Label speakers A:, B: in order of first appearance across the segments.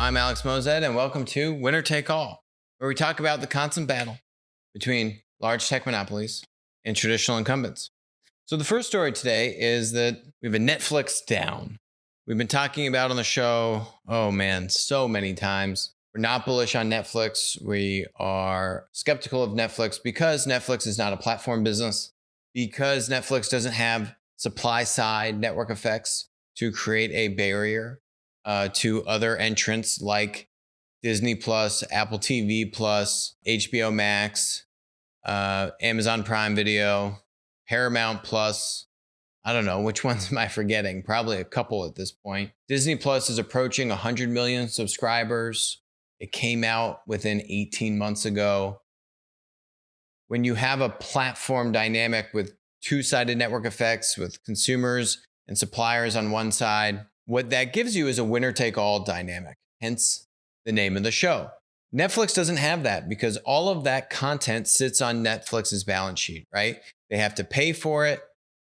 A: I'm Alex Mozed, and welcome to Winner Take All, where we talk about the constant battle between large tech monopolies and traditional incumbents. So the first story today is that we have a Netflix down. We've been talking about on the show, so many times. We're not bullish on Netflix. We are skeptical of Netflix because Netflix is not a platform business, because Netflix doesn't have supply side network effects to create a barrier to other entrants like Disney Plus, Apple TV Plus, HBO Max, Amazon Prime Video, Paramount Plus. I don't know, which ones am I forgetting? Probably a couple at this point. Disney Plus is approaching 100 million subscribers. It came out within 18 months ago. When you have a platform dynamic with two-sided network effects with consumers and suppliers on one side, what that gives you is a winner-take-all dynamic, hence the name of the show. Netflix doesn't have that because all of that content sits on Netflix's balance sheet, right? They have to pay for it,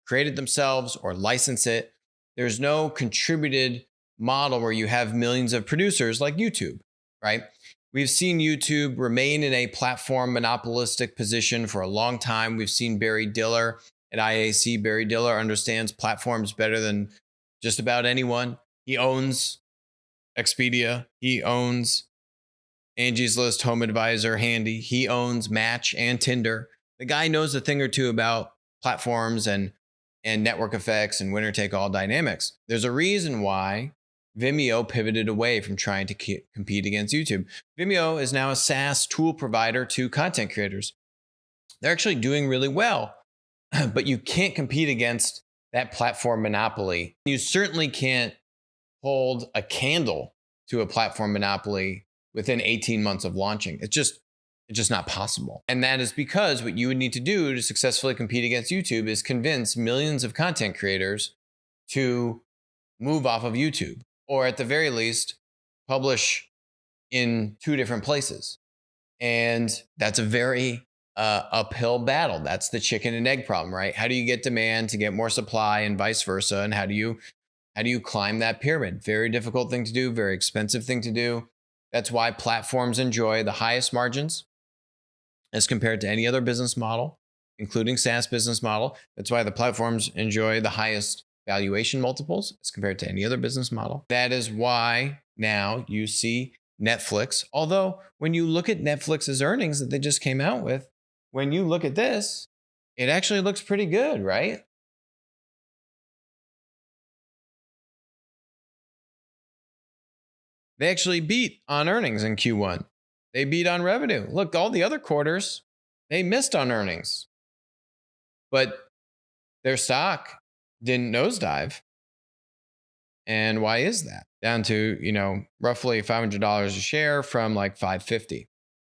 A: create it themselves, or license it. There's no contributed model where you have millions of producers like YouTube, right? We've seen YouTube remain in a platform monopolistic position for a long time. We've seen Barry Diller at IAC. Barry Diller understands platforms better than just about anyone. He owns Expedia. He owns Angie's List, Home Advisor, Handy. He owns Match and Tinder. The guy knows a thing or two about platforms and network effects and winner-take-all dynamics. There's a reason why Vimeo pivoted away from trying to compete against YouTube. Vimeo is now a SaaS tool provider to content creators. They're actually doing really well, but you can't compete against that platform monopoly. You certainly can't hold a candle to a platform monopoly within 18 months of launching. It's just not possible. And that is because what you would need to do to successfully compete against YouTube is convince millions of content creators to move off of YouTube, or at the very least, publish in two different places. And that's a very uphill battle. That's the chicken and egg problem, right? How do you get demand to get more supply and vice versa? And how do you climb that pyramid? Very difficult thing to do, very expensive thing to do. That's why platforms enjoy the highest margins as compared to any other business model, including SaaS business model. That's why the platforms enjoy the highest valuation multiples as compared to any other business model. That is why now you see Netflix. Although when you look at Netflix's earnings that they just came out with, when you look at this, it actually looks pretty good, right? They actually beat on earnings in Q1. They beat on revenue. Look, all the other quarters, they missed on earnings. But their stock didn't nosedive. And why is that? Down to, roughly $500 a share from like $550.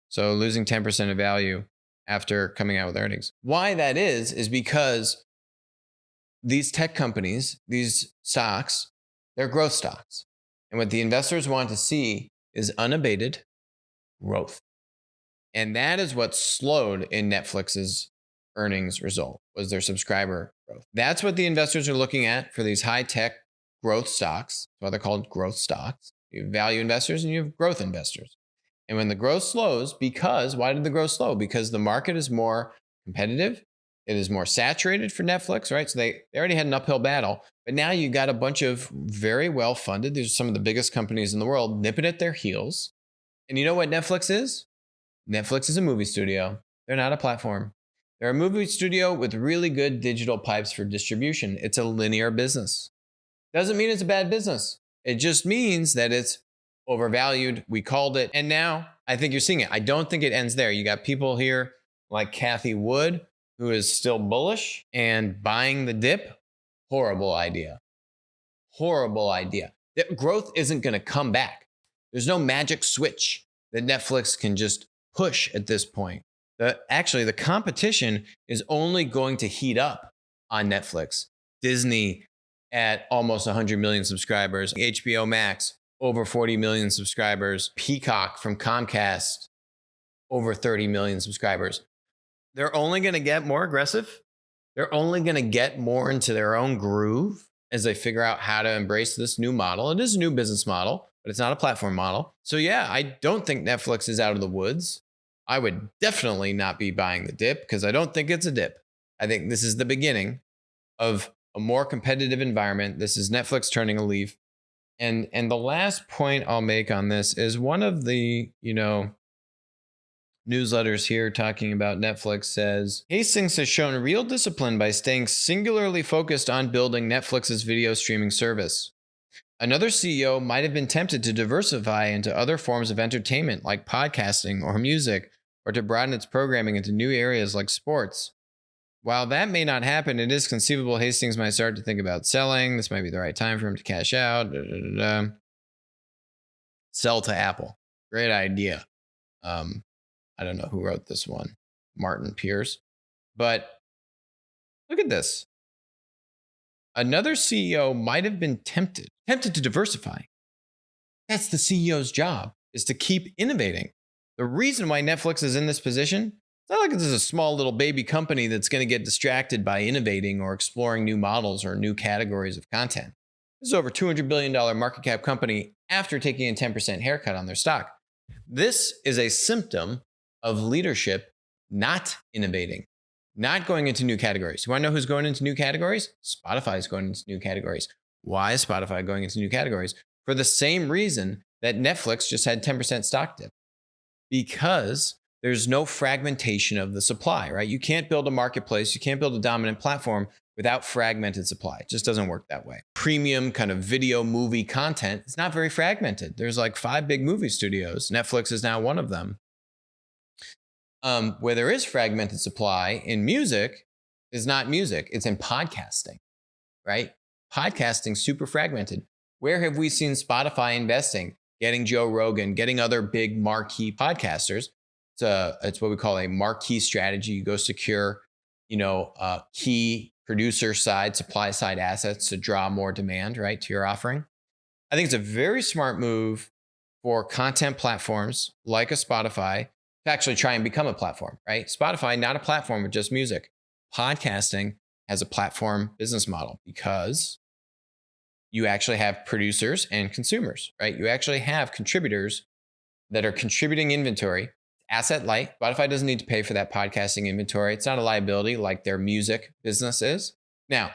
A: So losing 10% of value after coming out with earnings. Why that is because these tech companies, these stocks, they're growth stocks. And what the investors want to see is unabated growth. And that is what slowed in Netflix's earnings result, was their subscriber growth. That's what the investors are looking at for these high-tech growth stocks. That's why they're called growth stocks. You have value investors and you have growth investors. And when the growth slows, why did the growth slow? Because the market is more competitive. It is more saturated for Netflix, right? So they already had an uphill battle. But now you got a bunch of very well-funded, these are some of the biggest companies in the world, nipping at their heels. And you know what Netflix is? Netflix is a movie studio. They're not a platform. They're a movie studio with really good digital pipes for distribution. It's a linear business. Doesn't mean it's a bad business. It just means that it's overvalued. We called it. And now I think you're seeing it. I don't think it ends there. You got people here like Kathy Wood, who is still bullish and buying the dip. Horrible idea. Horrible idea. That growth isn't going to come back. There's no magic switch that Netflix can just push at this point. Actually, the competition is only going to heat up on Netflix. Disney at almost 100 million subscribers. HBO Max, over 40 million subscribers. Peacock from Comcast, over 30 million subscribers. They're only going to get more aggressive. They're only going to get more into their own groove as they figure out how to embrace this new model. It is a new business model. but it's not a platform model. So yeah, I don't think Netflix is out of the woods. I would definitely not be buying the dip because I don't think it's a dip. I think this is the beginning of a more competitive environment. This is Netflix turning a leaf. And the last point I'll make on this is one of the, newsletters here talking about Netflix says Hastings has shown real discipline by staying singularly focused on building Netflix's video streaming service. Another CEO might have been tempted to diversify into other forms of entertainment like podcasting or music, or to broaden its programming into new areas like sports. While that may not happen, it is conceivable Hastings might start to think about selling. This might be the right time for him to cash out. Sell to Apple. Great idea. I don't know who wrote this one, Martin Pierce. But look at this. Another CEO might have been tempted to diversify. That's the CEO's job, is to keep innovating. The reason why Netflix is in this position, it's not like this is a small little baby company that's going to get distracted by innovating or exploring new models or new categories of content. This is over $200 billion market cap company after taking a 10% haircut on their stock. This is a symptom of leadership not innovating, not going into new categories. You want to know who's going into new categories? Spotify is going into new categories. Why is Spotify going into new categories? For the same reason that Netflix just had 10% stock dip. Because there's no fragmentation of the supply, right? You can't build a marketplace, you can't build a dominant platform without fragmented supply. It just doesn't work that way. Premium kind of video movie content is not very fragmented. There's like 5 big movie studios. Netflix is now one of them. Where there is fragmented supply in music is not music, it's in podcasting, right? Podcasting super fragmented. Where have we seen Spotify investing, getting Joe Rogan, getting other big marquee podcasters? It's what we call a marquee strategy. You go secure, key producer side, supply side assets to draw more demand, right, to your offering. I think it's a very smart move for content platforms like a Spotify to actually try and become a platform, right? Spotify, not a platform with just music. Podcasting has a platform business model because you actually have producers and consumers, right? You actually have contributors that are contributing inventory, asset light. Spotify doesn't need to pay for that podcasting inventory. It's not a liability like their music business is. Now,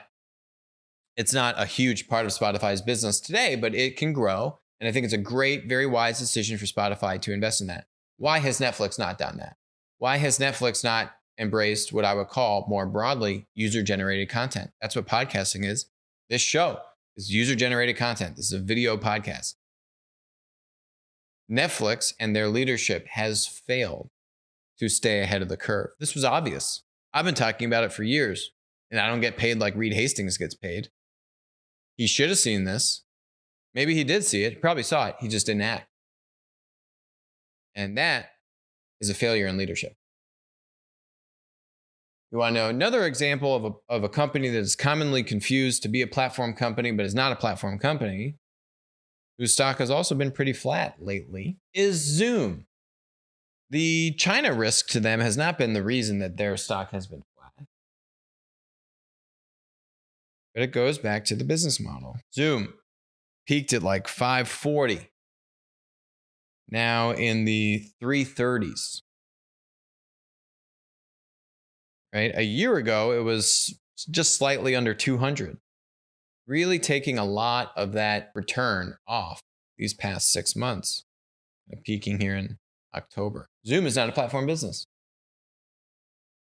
A: it's not a huge part of Spotify's business today, but it can grow. And I think it's a great, very wise decision for Spotify to invest in that. Why has Netflix not done that? Why has Netflix not embraced what I would call more broadly user-generated content? That's what podcasting is. This show is user-generated content. This is a video podcast. Netflix and their leadership has failed to stay ahead of the curve. This was obvious. I've been talking about it for years, and I don't get paid like Reed Hastings gets paid. He should have seen this. Maybe he did see it. He probably saw it. He just didn't act. And that is a failure in leadership. You want to know another example of a company that is commonly confused to be a platform company, but is not a platform company, whose stock has also been pretty flat lately, is Zoom. The China risk to them has not been the reason that their stock has been flat. But it goes back to the business model. Zoom peaked at like 540. Now in the 330s. Right? A year ago, it was just slightly under 200. Really taking a lot of that return off these past 6 months. Peaking here in October. Zoom is not a platform business.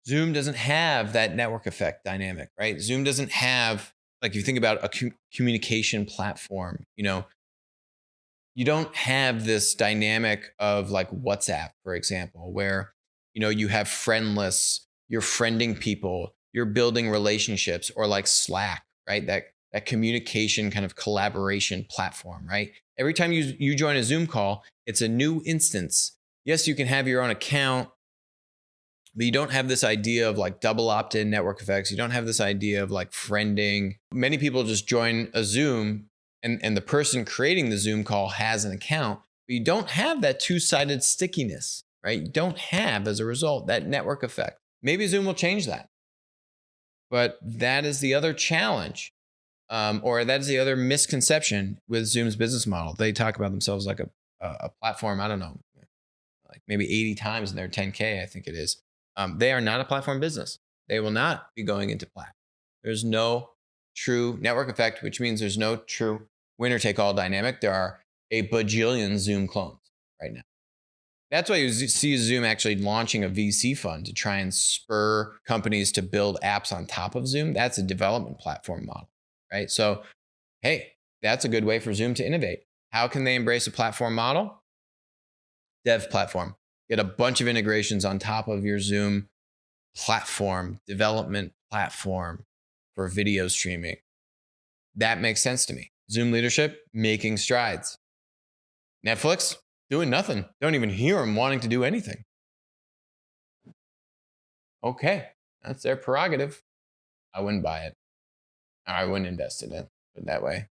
A: Zoom doesn't have that network effect dynamic, right? Zoom doesn't have, like if you think about a communication platform, you don't have this dynamic of like WhatsApp, for example, where, you have friend lists, you're friending people, you're building relationships, or like Slack, right? That communication kind of collaboration platform, right? Every time you join a Zoom call, it's a new instance. Yes, you can have your own account, but you don't have this idea of like double opt-in network effects. You don't have this idea of like friending. Many people just join a Zoom and the person creating the Zoom call has an account, but you don't have that two-sided stickiness, right? You don't have, as a result, that network effect. Maybe Zoom will change that. But that is the other challenge. or that is the other misconception with Zoom's business model. They talk about themselves like a platform. I don't know, like maybe 80 times in their 10K, I think it is. They are not a platform business. They will not be going into platform. There's no true network effect, which means there's no true winner take all dynamic. There are a bajillion Zoom clones right now. That's why you see Zoom actually launching a VC fund to try and spur companies to build apps on top of Zoom. That's a development platform model, right? So, hey, that's a good way for Zoom to innovate. How can they embrace a platform model? Dev platform. Get a bunch of integrations on top of your Zoom platform, development platform for video streaming. That makes sense to me. Zoom leadership making strides. Netflix doing nothing. Don't even hear them wanting to do anything. Okay, that's their prerogative. I wouldn't buy it. I wouldn't invest in it, put it that way.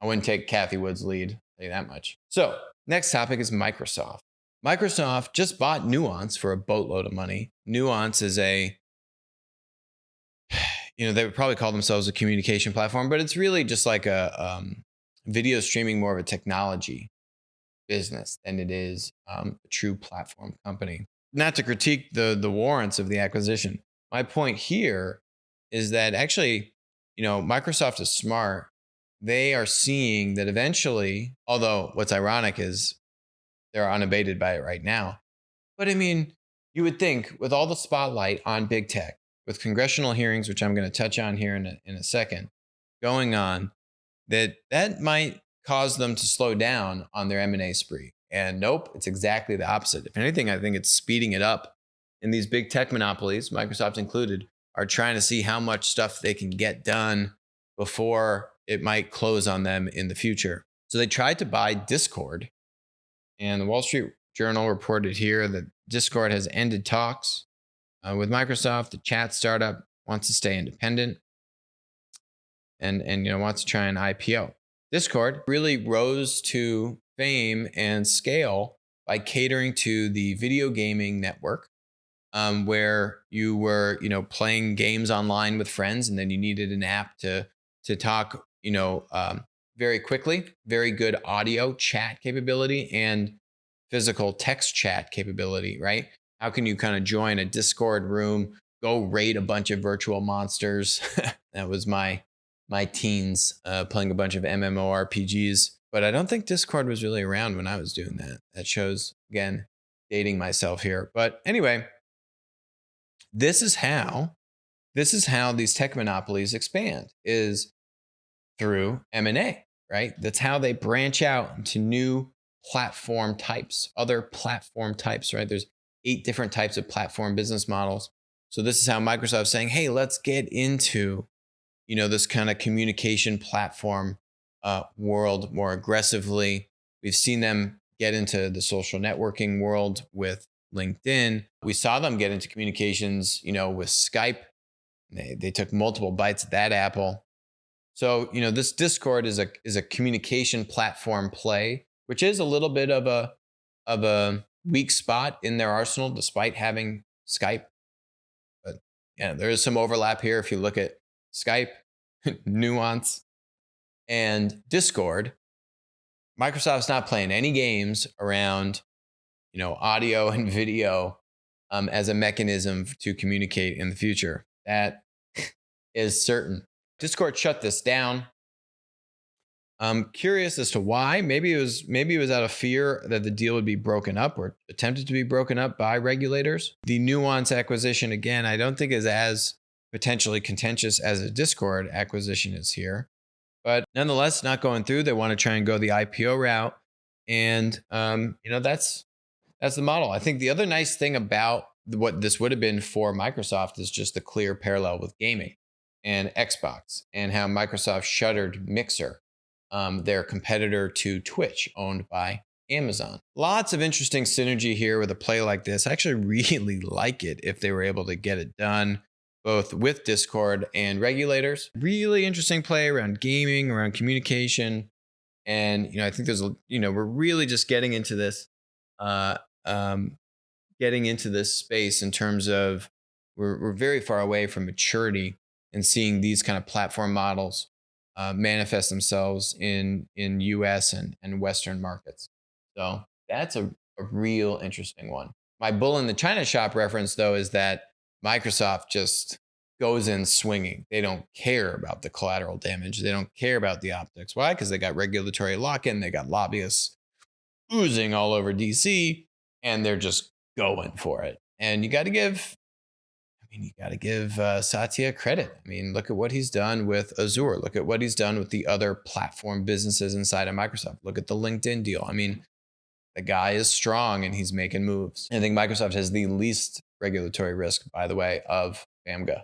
A: I wouldn't take Kathy Wood's lead, I'll tell you that much. So, next topic is Microsoft. Microsoft just bought Nuance for a boatload of money. Nuance is they would probably call themselves a communication platform, but it's really just like a video streaming, more of a technology business than it is a true platform company. Not to critique the warrants of the acquisition. My point here is that actually, Microsoft is smart. They are seeing that eventually, although what's ironic is they're unabated by it right now. But I mean, you would think with all the spotlight on big tech, with congressional hearings, which I'm going to touch on here in a second, going on, that might cause them to slow down on their M&A spree. And nope, it's exactly the opposite. If anything, I think it's speeding it up. And these big tech monopolies, Microsoft included, are trying to see how much stuff they can get done before it might close on them in the future. So they tried to buy Discord. And the Wall Street Journal reported here that Discord has ended talks with Microsoft. The chat startup wants to stay independent and wants to try an IPO. Discord really rose to fame and scale by catering to the video gaming network, where you were playing games online with friends, and then you needed an app to talk very quickly, very good audio chat capability and physical text chat capability, right? How can you kind of join a Discord room, go raid a bunch of virtual monsters? That was my teens playing a bunch of MMORPGs. But I don't think Discord was really around when I was doing that. That shows, again, dating myself here. But anyway, this is how these tech monopolies expand, is through M&A, right? That's how they branch out into new platform types, other platform types, right? There's 8 different types of platform business models. So this is how Microsoft's saying, hey, let's get into, this kind of communication platform world more aggressively. We've seen them get into the social networking world with LinkedIn. We saw them get into communications, with Skype. They took multiple bites at that apple. So, this Discord is a communication platform play, which is a little bit of a weak spot in their arsenal, despite having Skype. But yeah, there is some overlap here. If you look at Skype, Nuance, and Discord, Microsoft's not playing any games around, audio and video as a mechanism to communicate in the future. That is certain. Discord shut this down. I'm curious as to why. Maybe it was out of fear that the deal would be broken up or attempted to be broken up by regulators. The Nuance acquisition, again, I don't think is as potentially contentious as a Discord acquisition is here. But nonetheless, not going through. They want to try and go the IPO route. And, that's the model. I think the other nice thing about what this would have been for Microsoft is just the clear parallel with gaming and Xbox, and how Microsoft shuttered Mixer, their competitor to Twitch, owned by Amazon. Lots of interesting synergy here with a play like this. I actually really like it if they were able to get it done, both with Discord and regulators. Really interesting play around gaming, around communication. And, I think there's, we're really just getting into this space in terms of we're very far away from maturity and seeing these kind of platform models manifest themselves in U.S. and Western markets. So that's a real interesting one. My bull in the China shop reference, though, is that Microsoft just goes in swinging. They don't care about the collateral damage. They don't care about the optics. Why? Because they got regulatory lock-in. They got lobbyists oozing all over DC, and they're just going for it. And you got to give Satya credit. I mean, look at what he's done with Azure. Look at what he's done with the other platform businesses inside of Microsoft. Look at the LinkedIn deal. I mean, the guy is strong and he's making moves. I think Microsoft has the least regulatory risk, by the way, of FAMGA.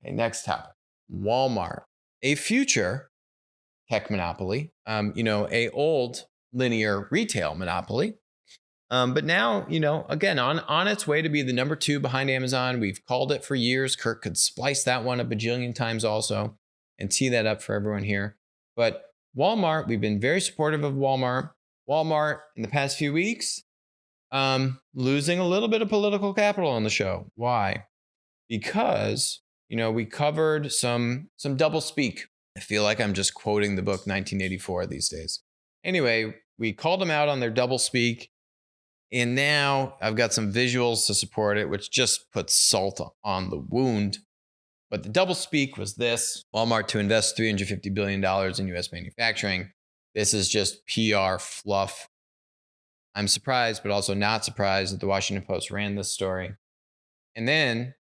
A: Okay, next topic. Walmart, a future tech monopoly, a old linear retail monopoly. But now, again, on its way to be the number 2 behind Amazon. We've called it for years. Kirk could splice that one a bajillion times also and tee that up for everyone here. But Walmart, we've been very supportive of Walmart. Walmart in the past few weeks, losing a little bit of political capital on the show. Why? Because, we covered some doublespeak. I feel like I'm just quoting the book 1984 these days. Anyway, we called them out on their doublespeak. And now I've got some visuals to support it, which just puts salt on the wound. But the doublespeak was this: Walmart to invest $350 billion in U.S. manufacturing. This is just PR fluff. I'm surprised, but also not surprised that the Washington Post ran this story. And then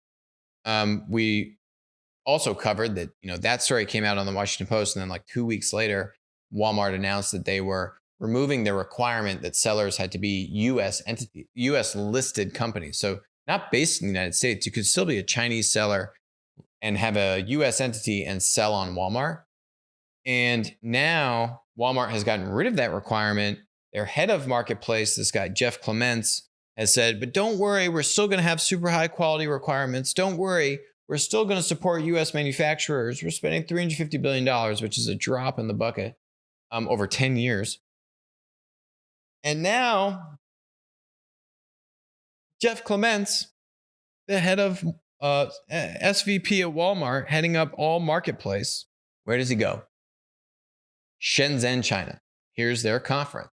A: we also covered that, that story came out on the Washington Post. And then like 2 weeks later, Walmart announced that they were removing the requirement that sellers had to be U.S. listed companies. So not based in the United States. You could still be a Chinese seller and have a U.S. entity and sell on Walmart. And now Walmart has gotten rid of that requirement. Their head of marketplace, this guy, Jeff Clements, has said, but don't worry, we're still going to have super high quality requirements. Don't worry, we're still going to support U.S. manufacturers. We're spending $350 billion, which is a drop in the bucket over 10 years. And now Jeff Clements, the head of SVP at Walmart, heading up all marketplace. Where does he go? Shenzhen, China. Here's their conference.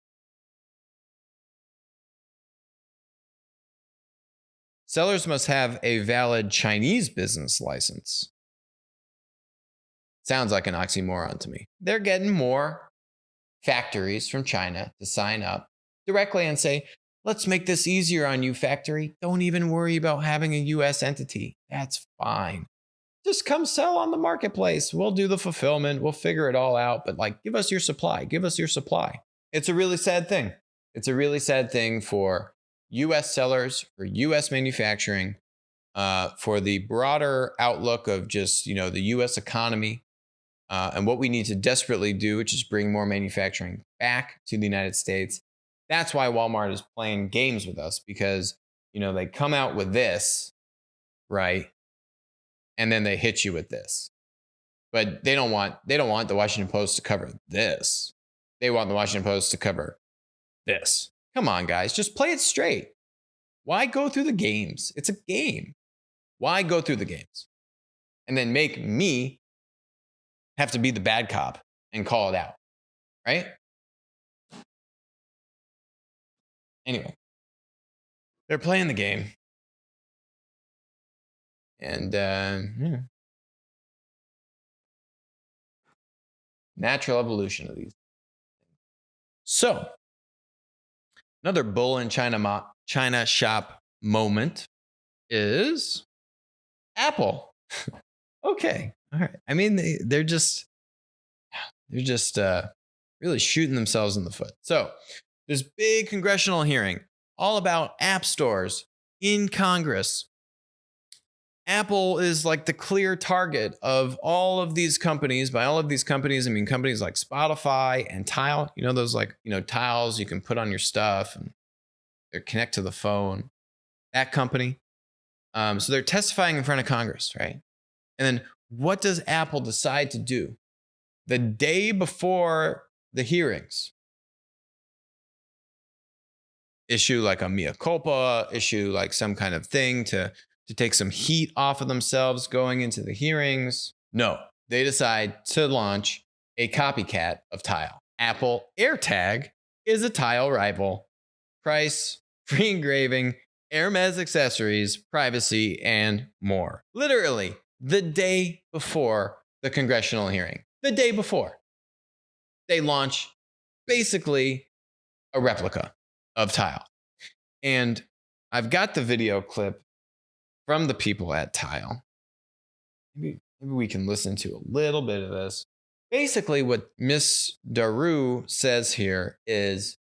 A: Sellers must have a valid Chinese business license. Sounds like an oxymoron to me. They're getting more factories from China to sign up directly and say, let's make this easier on you, factory. Don't even worry about having a U.S. entity. That's fine. Just come sell on the marketplace. We'll do the fulfillment. We'll figure it all out. But give us your supply. Give us your supply. It's a really sad thing. It's a really sad thing for U.S. sellers, for U.S. manufacturing, for the broader outlook of just, the U.S. economy and what we need to desperately do, which is bring more manufacturing back to the United States. That's why Walmart is playing games with us, because, they come out with this, right? And then they hit you with this. But they don't want the Washington Post to cover this. They want the Washington Post to cover this. Come on, guys, just play it straight. Why go through the games? It's a game. Why go through the games? And then make me have to be the bad cop and call it out, right? Anyway, they're playing the game. And natural evolution of these. So, another bull in China shop moment is Apple. Okay, all right. I mean, they're just really shooting themselves in the foot. So, this big congressional hearing all about app stores in Congress. Apple is like the clear target of all of these companies. By all of these companies, I mean companies like Spotify and Tile. Those tiles you can put on your stuff and they connect to the phone. That company. So they're testifying in front of Congress, right? And then what does Apple decide to do? The day before the hearings, issue like a mea culpa, issue like some kind of thing to take some heat off of themselves going into the hearings. No, they decide to launch a copycat of Tile. Apple AirTag is a Tile rival. Price, free engraving, Hermes accessories, privacy, and more. Literally, the day before the congressional hearing, the day before, they launch basically a replica of Tile. And I've got the video clip from the people at Tile. Maybe we can listen to a little bit of this. Basically, what Miss Daru says here is,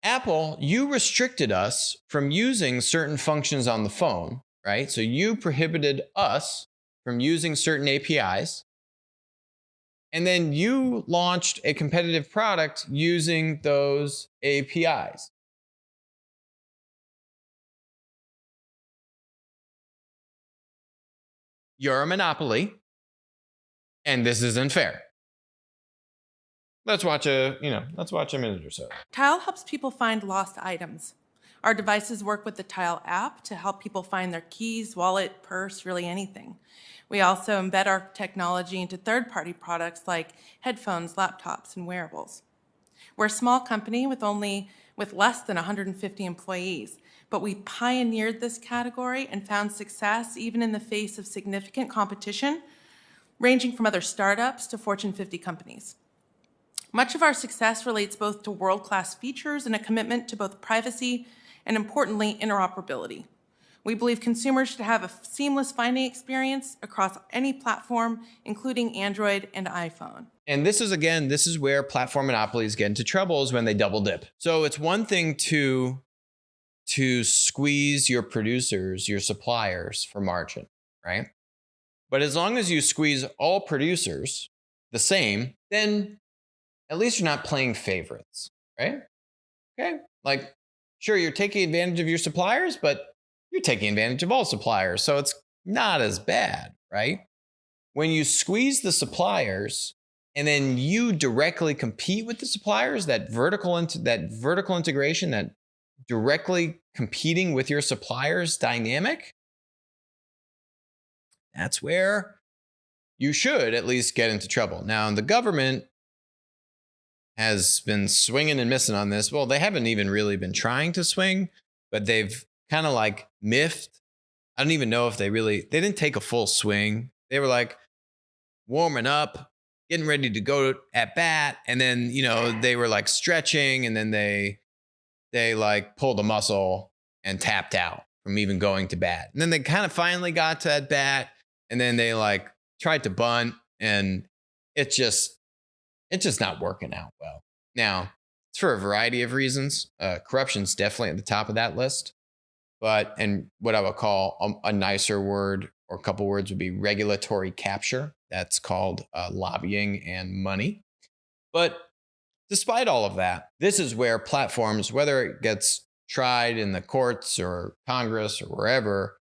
A: Apple, you restricted us from using certain functions on the phone, right? So you prohibited us from using certain APIs. And then you launched a competitive product using those APIs. You're a monopoly, and this isn't fair. Let's watch a minute or so.
B: Tile helps people find lost items. Our devices work with the Tile app to help people find their keys, wallet, purse, really anything. We also embed our technology into third-party products like headphones, laptops, and wearables. We're a small company with less than 150 employees, but we pioneered this category and found success even in the face of significant competition, ranging from other startups to Fortune 50 companies. Much of our success relates both to world-class features and a commitment to both privacy and, importantly, interoperability. We believe consumers should have a seamless finding experience across any platform, including Android and iPhone.
A: And this is where platform monopolies get into trouble, is when they double dip. So it's one thing to squeeze your producers, your suppliers for margin, right? But as long as you squeeze all producers the same, then at least you're not playing favorites, right? Okay. Like, sure, you're taking advantage of your suppliers, but you're taking advantage of all suppliers. So it's not as bad, right? When you squeeze the suppliers and then you directly compete with the suppliers, that vertical integration, that directly competing with your suppliers dynamic, that's where you should at least get into trouble. Now, the government has been swinging and missing on this. Well, they haven't even really been trying to swing, but they've kind of like miffed. I don't even know if they didn't take a full swing. They were like warming up, getting ready to go at bat. And then, they were like stretching, and then they like pulled a muscle and tapped out from even going to bat. And then they kind of finally got to at bat, and then they like tried to bunt, and it's just not working out well. Now, it's for a variety of reasons. Corruption's definitely at the top of that list. And what I would call a nicer word, or a couple words, would be regulatory capture. That's called lobbying and money. But despite all of that, this is where platforms, whether it gets tried in the courts or Congress or wherever,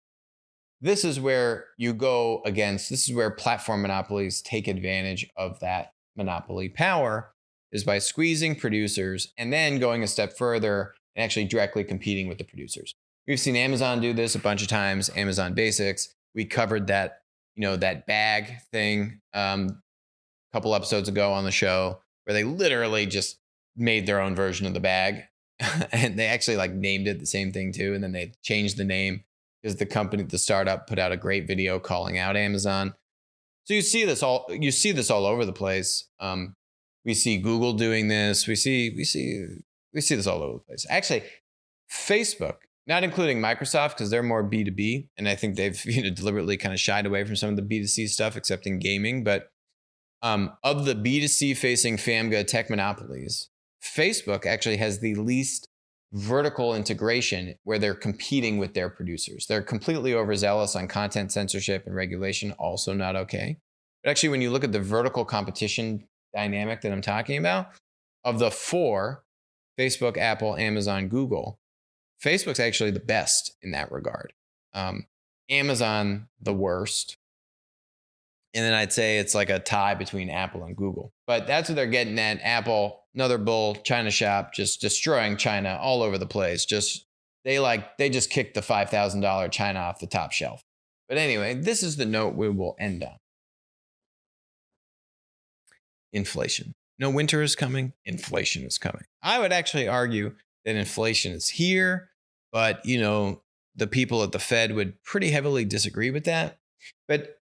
A: this is where this is where platform monopolies take advantage of that monopoly power, is by squeezing producers and then going a step further and actually directly competing with the producers. We've seen Amazon do this a bunch of times, Amazon Basics. We covered that, that bag thing a couple episodes ago on the show, where they literally just made their own version of the bag. And they actually like named it the same thing too. And then they changed the name because the startup put out a great video calling out Amazon. So you see this all over the place. We see Google doing this. We see this all over the place. Actually, Facebook, not including Microsoft, because they're more B2B, and I think they've deliberately kind of shied away from some of the B2C stuff, except in gaming. But of the B2C facing FAMGA tech monopolies, Facebook actually has the least vertical integration, where they're competing with their producers. They're completely overzealous on content censorship and regulation, also not okay. But actually, when you look at the vertical competition dynamic that I'm talking about, of the four, Facebook, Apple, Amazon, Google, Facebook's actually the best in that regard. Amazon, the worst. And then I'd say it's like a tie between Apple and Google. But that's what they're getting at. Apple, another bull, China shop, just destroying China all over the place. They just kicked the $5,000 China off the top shelf. But anyway, this is the note we will end on. inflation. No, winter is coming, inflation is coming. I would actually argue that inflation is here, but the people at the Fed would pretty heavily disagree with that. But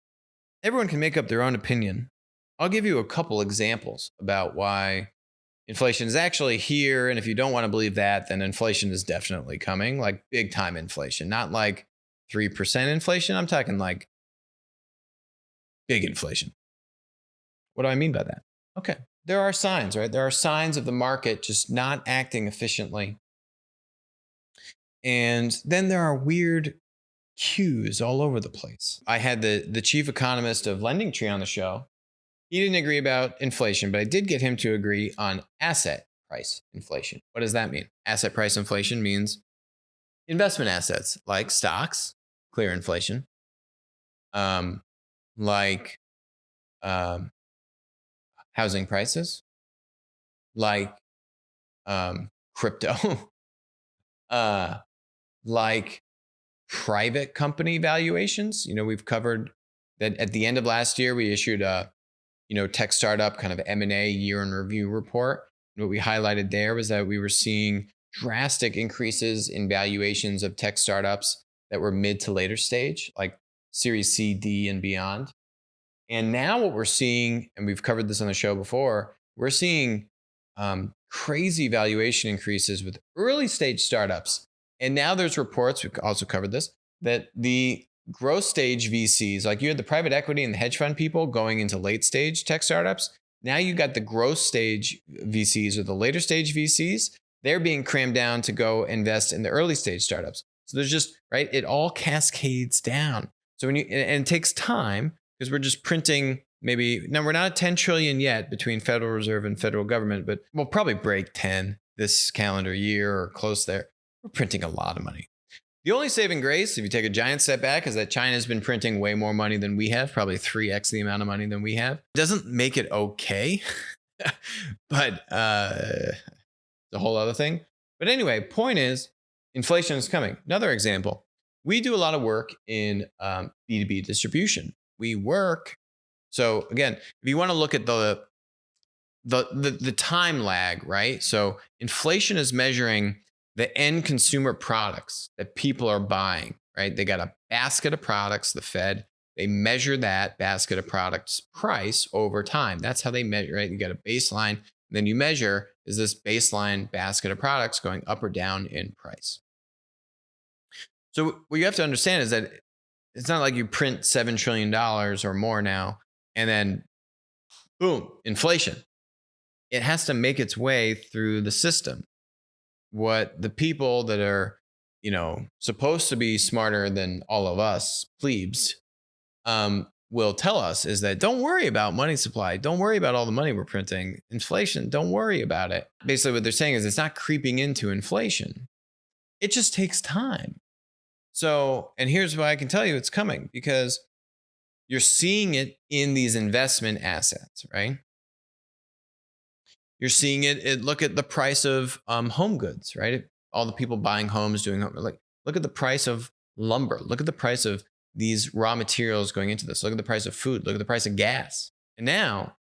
A: everyone can make up their own opinion. I'll give you a couple examples about why inflation is actually here. And if you don't want to believe that, then inflation is definitely coming, like big time inflation, not like 3% inflation. I'm talking like big inflation. What do I mean by that? Okay. There are signs, right? There are signs of the market just not acting efficiently. And then there are weird cues all over the place. I had the chief economist of LendingTree on the show. He didn't agree about inflation, but I did get him to agree on asset price inflation. What does that mean? Asset price inflation means investment assets like stocks, clear inflation, like housing prices, like crypto, like private company valuations. We've covered that at the end of last year. We issued a tech startup kind of M&A year in review report. And what we highlighted there was that we were seeing drastic increases in valuations of tech startups that were mid to later stage, like Series C, D, and beyond. And now what we're seeing, and we've covered this on the show before, we're seeing crazy valuation increases with early stage startups. And now there's reports, we've also covered this, that the growth stage VCs, like you had the private equity and the hedge fund people going into late stage tech startups. Now you got the growth stage VCs or the later stage VCs. They're being crammed down to go invest in the early stage startups. So there's just, right, it all cascades down. So and it takes time because we're just printing now we're not at 10 trillion yet between Federal Reserve and federal government, but we'll probably break 10 this calendar year or close there. We're printing a lot of money. The only saving grace, if you take a giant step back, is that China's been printing way more money than we have, probably 3x the amount of money than we have. It doesn't make it okay, but it's a whole other thing. But anyway, point is, inflation is coming. Another example, we do a lot of work in B2B distribution. So again, if you want to look at the time lag, right? So inflation is measuring the end consumer products that people are buying, right? They got a basket of products, the Fed, they measure that basket of products price over time. That's how they measure, right? You got a baseline, then you measure, is this baseline basket of products going up or down in price? So what you have to understand is that it's not like you print $7 trillion or more now, and then boom, inflation. It has to make its way through the system. What the people that are, supposed to be smarter than all of us plebes, will tell us is that don't worry about money supply. Don't worry about all the money we're printing. Inflation, don't worry about it. Basically, what they're saying is it's not creeping into inflation. It just takes time. So, and here's why I can tell you it's coming, because you're seeing it in these investment assets, right? You're seeing it. Look at the price of home goods, right? All the people buying homes, look at the price of lumber. Look at the price of these raw materials going into this. Look at the price of food. Look at the price of gas. And now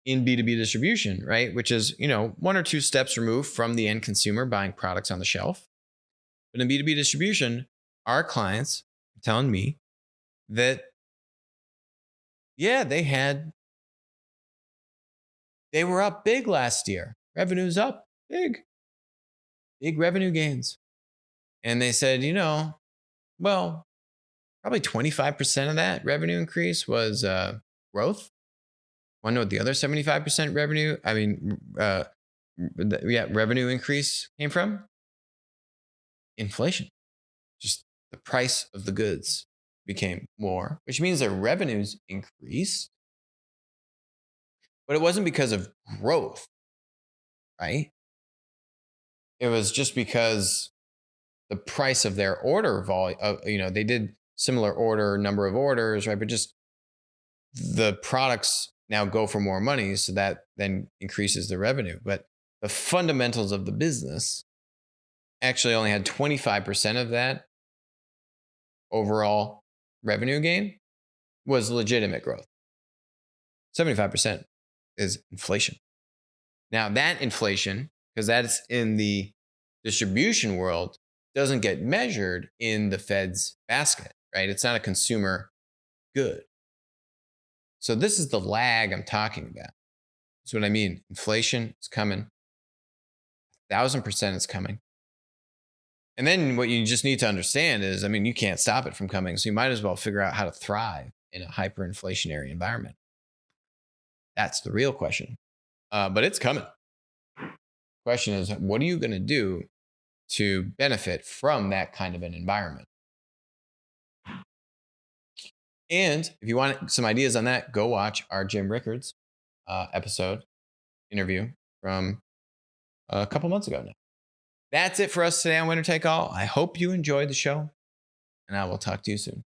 A: in B2B distribution, right, which is, one or two steps removed from the end consumer buying products on the shelf. But in B2B distribution, our clients are telling me that, yeah, they were up big last year. Revenue's up big revenue gains. And they said, well, probably 25% of that revenue increase was growth. Want to know what the other 75% revenue increase came from? Inflation. Just the price of the goods became more, which means their revenues increased. But it wasn't because of growth, right? It was just because the price of their order volume, they did similar number of orders, right? But just the products now go for more money, so that then increases the revenue. But the fundamentals of the business actually only had 25% of that overall revenue gain was legitimate growth. 75% is inflation. Now, that inflation, because that's in the distribution world, doesn't get measured in the Fed's basket, right? It's not a consumer good. So this is the lag I'm talking about. That's what I mean. Inflation is coming. 1,000% is coming. And then what you just need to understand is, I mean, you can't stop it from coming. So you might as well figure out how to thrive in a hyperinflationary environment. That's the real question. But it's coming. Question is, what are you going to do to benefit from that kind of an environment? And if you want some ideas on that, go watch our Jim Rickards interview from a couple months ago now. That's it for us today on Winner Take All. I hope you enjoyed the show, and I will talk to you soon.